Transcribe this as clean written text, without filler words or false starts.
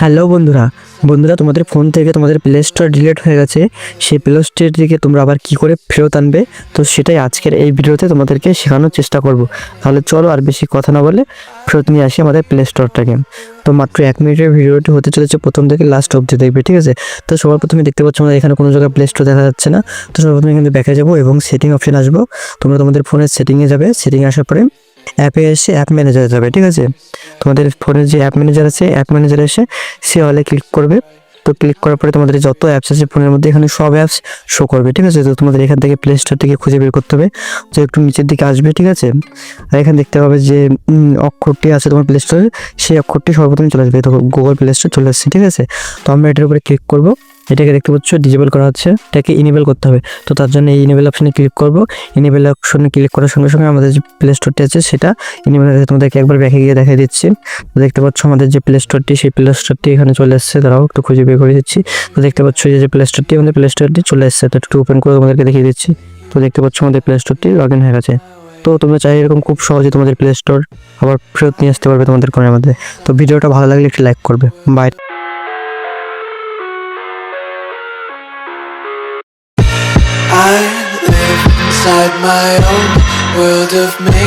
Hello বন্ধুরা, তোমাদের phone থেকে তোমাদের প্লে স্টোর ডিলিট হয়ে গেছে। সেই প্লে স্টোর থেকে তোমরা আবার কি করে ফেরত আনবে, তো সেটাই আজকের এই ভিডিওতে তোমাদেরকে শেখানোর চেষ্টা করব। তাহলে চলো আর বেশি কথা না বলে ফেরত নিয়ে আসি আমাদের প্লে স্টোরটাকে। তো মাত্র 1 মিনিটের ভিডিওটি হতে চলেছে, প্রথম থেকে লাস্ট অবধি দেখবে, ঠিক আছে? তো সবার প্রথমে দেখতে পাচ্ছ আমাদের এখানে কোনো জায়গায় প্লে স্টোর দেখা যাচ্ছে না। তো সবার প্রথমে এখানে ব্যাকে যাবো এবং সেটিং অপশন আসবো। তোমরা তোমাদের ফোনের সেটিংয়ে যাবে, সেটিং আসার পরে অ্যাপে এসে অ্যাপ ম্যানেজারে যাবে, ঠিক আছে? তোমাদের ফোনের যে অ্যাপ ম্যানেজার আছে, অ্যাপ ম্যানেজারে এসে সে হলে ক্লিক করবে। তো ক্লিক করার পরে তোমাদের যত অ্যাপস আছে ফোনের মধ্যে এখানে সব অ্যাপস শো করবে, ঠিক আছে? তো তোমাদের এখান থেকে প্লে স্টোর থেকে খুঁজে বের করতে হবে। তো একটু নিচের দিকে আসবে, ঠিক আছে? আর এখানে দেখতে পাবে যে অক্ষরটি আছে তোমার প্লে স্টোরে, সেই অক্ষরটি সর্বপ্রথমে চলে আসবে। তো গুগল প্লে স্টোর চলে আসছে, ঠিক আছে? তো আমরা এটার উপরে ক্লিক করবো। এটাকে দেখতে পাচ্ছ ডিজেবল করা হচ্ছে, এটাকে ইনেবল করতে হবে। তো তার জন্য এই ইনেবল অপশনে ক্লিক করব। ইনেবল অপশনে ক্লিক করার সঙ্গে সঙ্গে আমাদের যে প্লে স্টোরটি আছে সেটা ইনেবল হয়ে তোমাদেরকে একবার ব্যাকে গিয়ে দেখাই দিচ্ছি। তো দেখতে পাচ্ছ আমাদের যে প্লে স্টোরটি, সেই প্লে স্টোরটি এখানে চলে এসেছে। তারাও একটু খুঁজে বের করে দিচ্ছি। তো দেখতে পাচ্ছ যে প্লে স্টোরটি, আমাদের প্লে স্টোরটি চলে এসেছে। তো একটু ওপেন করে তোমাদেরকে দেখিয়ে দিচ্ছি। তো দেখতে পাচ্ছ আমাদের প্লে স্টোরটি লগ ইন হয়ে গেছে। তো তোমরা চাই এরকম খুব সহজে তোমাদের প্লে স্টোর আবার ফেরত নিয়ে আসতে পারবে তোমাদের ফোনের মধ্যে। তো ভিডিওটা ভালো লাগলে একটু লাইক করবে। By. I live inside my own world of make